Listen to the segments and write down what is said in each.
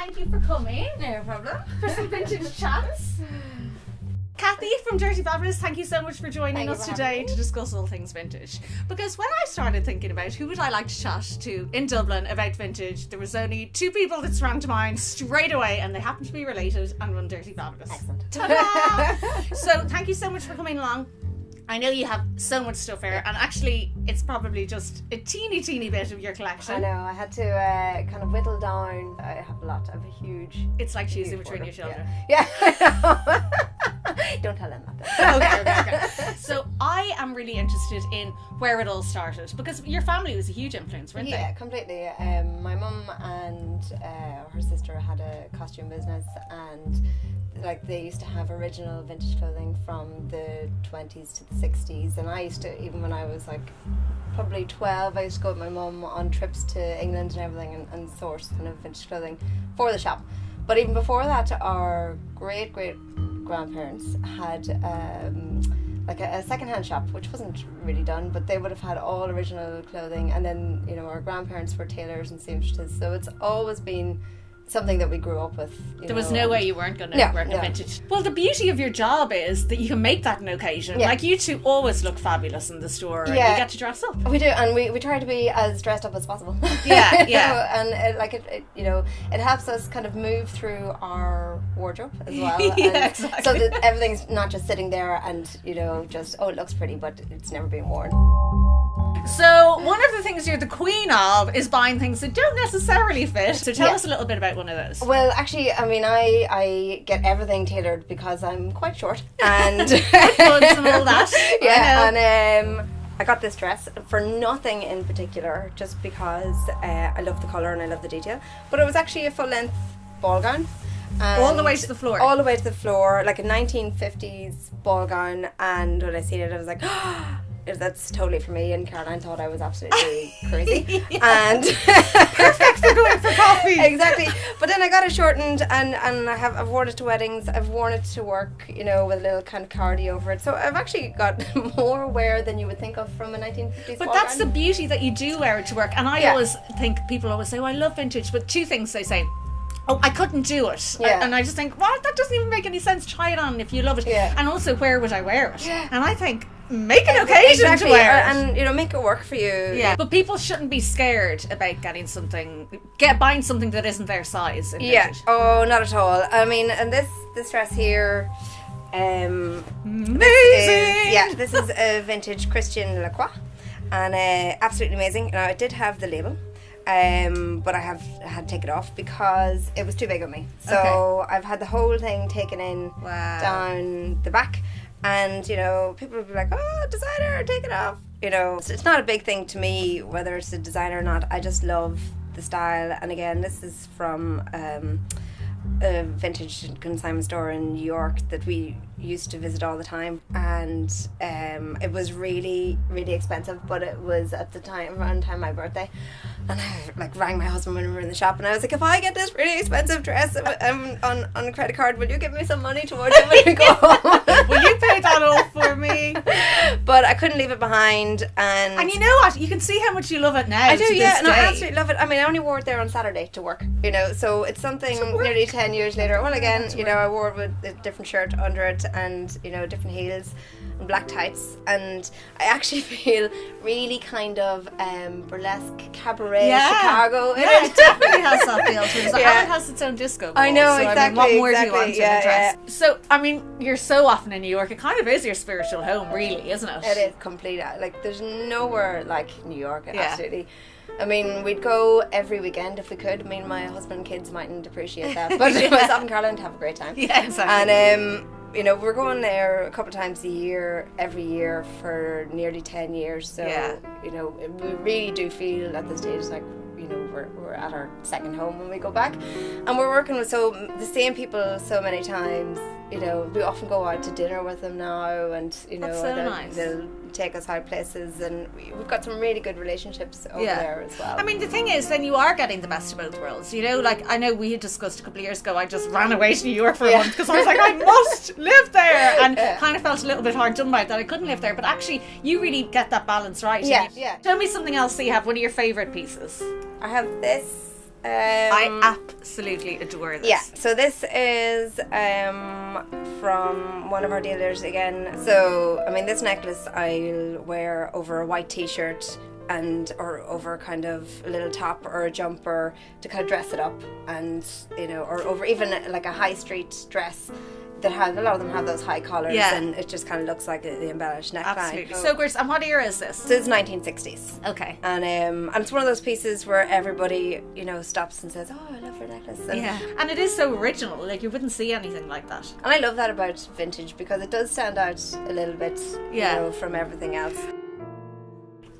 thank you for coming. No problem. For some vintage chats. Kathy from Dirty Fabulous, thank you so much for joining us today to discuss all things vintage. Because when I started thinking about who would I like to chat to in Dublin about vintage, there was only two people that sprang to mind straight away, and they happen to be related and run Dirty Fabulous. Excellent. Ta-da! So thank you so much for coming along. I know you have so much stuff here, and actually it's probably just a teeny bit of your collection. I know, I had to kind of whittle down. I have a lot. I have a huge... It's like choosing between your children. Yeah. I know. Don't tell them that. Okay. So I am really interested in where it all started, because your family was a huge influence, weren't they? Yeah, completely. My mum and her sister had a costume business, and like they used to have original vintage clothing from the 20s to the 60s, and I used to, even when I was like probably 12, I used to go with my mum on trips to England and everything and source kind of vintage clothing for the shop. But even before that, our great grandparents had like a second-hand shop, which wasn't really done, but they would have had all original clothing. And then, you know, our grandparents were tailors and seamstresses, so it's always been something that we grew up with. There was no way you weren't going to work in vintage. Well, the beauty of your job is that you can make that an occasion. Yeah. Like, you two always look fabulous in the store, and you get to dress up. We do, and we try to be as dressed up as possible. Yeah, And it helps us kind of move through our wardrobe as well. Exactly. So that everything's not just sitting there and, you know, just, oh, it looks pretty, but it's never been worn. So one of the things you're the queen of is buying things that don't necessarily fit. So tell us a little bit about one of those. Well, actually, I mean, I get everything tailored because I'm quite short and goods and all that. Yeah, and I got this dress for nothing in particular, just because I love the colour and I love the detail. But it was actually a full-length ball gown. All the way to the floor? All the way to the floor, like a 1950s ball gown. And when I seen it, I was like, that's totally for me, and Caroline thought I was absolutely crazy. And perfect for going for coffee. Exactly. But then I got it shortened, and I've worn it to weddings, I've worn it to work, you know, with a little kind of cardi over it. So I've actually got more wear than you would think of from a 1950s But that's the beauty, that you do wear it to work. And I always think, people always say, oh, I love vintage, but two things they say. Oh, I couldn't do it. Yeah. And I just think, well, that doesn't even make any sense. Try it on if you love it. Yeah. And also, where would I wear it? Yeah. And I think, make an occasion to wear it. And, you know, make it work for you. Yeah. But people shouldn't be scared about buying something that isn't their size in vintage. Oh, not at all. I mean, and this dress here, amazing. This is a vintage Christian Lacroix, and absolutely amazing. Now, I did have the label. But I had to take it off because it was too big on me. So I've had the whole thing taken in down the back, and you know, people would be like, "Oh, designer, take it off." You know, so it's not a big thing to me whether it's a designer or not. I just love the style. And again, this is from a vintage consignment store in New York that we used to visit all the time, and it was really expensive, but it was at the time around my birthday, and I like rang my husband when we were in the shop, and I was like, if I get this really expensive dress on a credit card, will you give me some money towards it when we go home? Will you pay that off for me? But I couldn't leave it behind, and you know what, you can see how much you love it now. I do, yeah, and I absolutely love it. I mean, I only wore it there on Saturday to work, you know, so it's something nearly 10 years later. Well, again, you know, I wore it with a different shirt under it, and you know, different heels and black tights, and I actually feel really kind of burlesque cabaret Chicago. Yeah, it definitely has that feel to it. And it has its own disco ball. I know, so, exactly. I mean, what more do you want in a dress? Yeah. So, I mean, you're so often in New York, it kind of is your spiritual home, really, isn't it? It is complete. Like, there's nowhere like New York, absolutely. I mean, we'd go every weekend if we could. I mean, my husband and kids mightn't appreciate that, but myself and Caroline have a great time. Yeah, exactly. And you know, we're going there a couple of times a year, every year for nearly 10 years. So, you know, we really do feel at this stage like, you know, we're at our second home when we go back, and we're working with the same people so many times. You know, we often go out to dinner with them now, and you know, they'll take us out places, and we've got some really good relationships over there as well. I mean, the thing is, then you are getting the best of both worlds. You know, like I know we had discussed a couple of years ago, I just ran away to New York for a month because I was like, I must live there, and kind of felt a little bit hard done by it that I couldn't live there. But actually, you really get that balance right. Yeah. Tell me something else that you have. One of your favourite pieces. I have this I absolutely adore this. Yeah, so this is from one of our dealers again. So, I mean, this necklace I'll wear over a white t-shirt or over kind of a little top or a jumper to kind of dress it up, and, you know, or over even like a high street dress that have, a lot of them have those high collars, and it just kind of looks like the embellished neckline. Absolutely. So gorgeous. And what era is this? So it's 1960s. Okay. And it's one of those pieces where everybody, you know, stops and says, "Oh, I love your necklace." And it is so original. Like, you wouldn't see anything like that. And I love that about vintage, because it does stand out a little bit, you know, from everything else.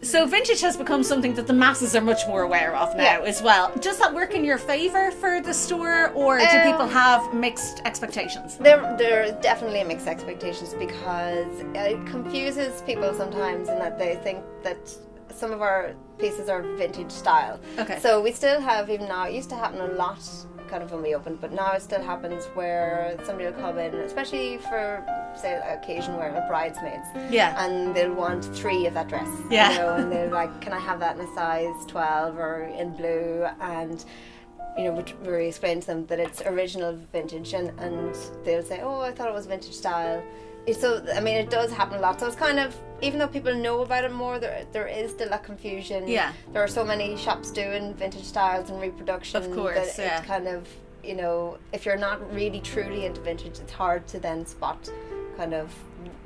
So vintage has become something that the masses are much more aware of now as well. Does that work in your favour for the store, or do people have mixed expectations? There are definitely mixed expectations, because it confuses people sometimes in that they think that some of our pieces are vintage style. Okay. So we still have, even now, it used to happen a lot kind of when we opened, but now it still happens where somebody will come in, especially for, say, an occasion where a bridesmaids, and they'll want 3 of that dress, you know, and they're like, "Can I have that in a size 12 or in blue?" And, you know, we explain to them that it's original vintage, and they'll say, "Oh, I thought it was vintage style." So, I mean, it does happen a lot. So it's kind of, even though people know about it more, there is still that confusion. Yeah. There are so many shops doing vintage styles and reproduction. Of course, that it's kind of, you know, if you're not really truly into vintage, it's hard to then spot kind of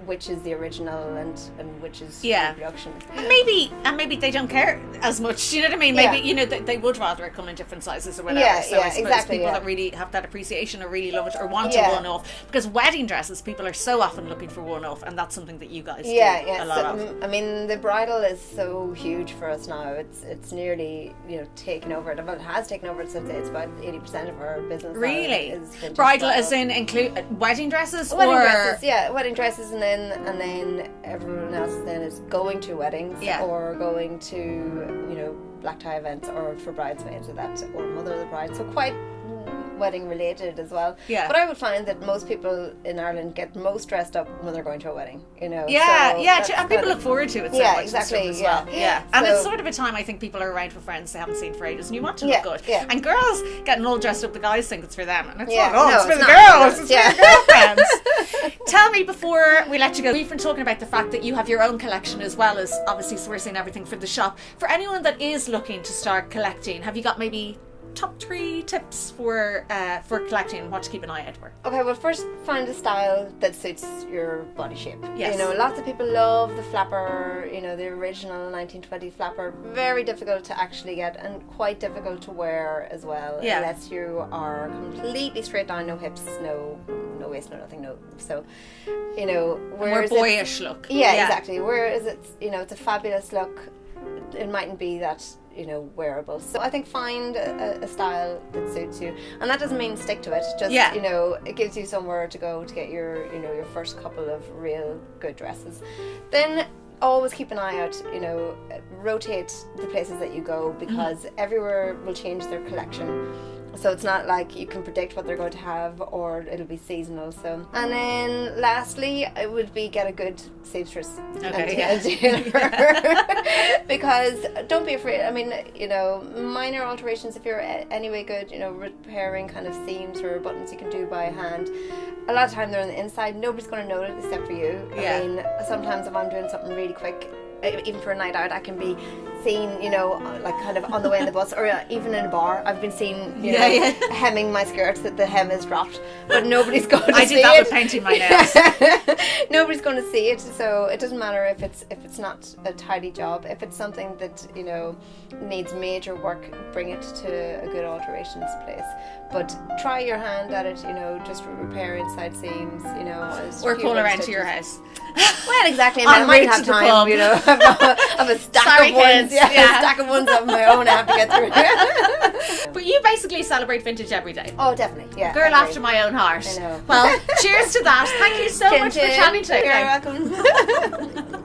which is the original and which is reproduction. And maybe they don't care as much. Do you know what I mean? Maybe, you know, they would rather it come in different sizes or whatever. I suppose people that really have that appreciation or really love it or want a one-off, because wedding dresses, people are so often looking for one-off, and that's something that you guys do a lot of. I mean, the bridal is so huge for us now. It's nearly, you know, taken over. Well, it has taken over. So it's about 80% of our business. Really? Is vintage bridal bridal. As in include wedding dresses? Wedding dresses, and then everyone else then is going to weddings or going to, you know, black tie events, or for bridesmaids or that, or mother of the bride. So quite wedding related as well. But I would find that most people in Ireland get most dressed up when they're going to a wedding, you know. And people look forward to it so much exactly, as well. And it's sort of a time I think people are around for friends they haven't seen for ages, and you want to look good. And girls getting all dressed up, the guys think it's for them, and it's it's for the girls, it's for your girlfriends. Tell me, before we let you go, we've been talking about the fact that you have your own collection as well as obviously sourcing everything for the shop. For anyone that is looking to start collecting, have you got maybe top 3 tips for collecting and what to keep an eye out for? Okay, well, first find a style that suits your body shape. Yes. You know, lots of people love the flapper, you know, the original 1920 flapper. Very difficult to actually get, and quite difficult to wear as well, unless you are completely straight down, no hips, no waist, no nothing, no. So, you know, more boyish look. Yeah, exactly. Whereas it's, you know, it's a fabulous look. It mightn't be that, you know, wearable. So I think find a style that suits you, and that doesn't mean stick to it. Just you know, it gives you somewhere to go to get your, you know, your first couple of real good dresses. Then always keep an eye out. You know, rotate the places that you go, because everywhere will change their collection. So it's not like you can predict what they're going to have, or it'll be seasonal. So, and then lastly, it would be get a good seamstress. Because don't be afraid. I mean, you know, minor alterations, if you're anyway good, you know, repairing kind of seams or buttons you can do by hand. A lot of time they're on the inside. Nobody's going to notice except for you. I mean, sometimes if I'm doing something really quick, even for a night out, I can be seen, you know, like kind of on the way in the bus, or even in a bar. I've been seen, you know, hemming my skirt, that the hem is dropped, but nobody's going to see it. I did that with painting my nails. Nobody's going to see it, so it doesn't matter if it's not a tidy job. If it's something that, you know, needs major work, bring it to a good alterations place. But try your hand at it, you know, just repair inside seams, you know. Or call around to your house. Well, exactly. I might have time, you know. I've a stack of ones. A stack of ones of my own I have to get through. But you basically celebrate vintage every day. Oh, definitely, yeah. Girl after my own heart. I know. Well, cheers to that. Thank you so much for chatting today. You're welcome.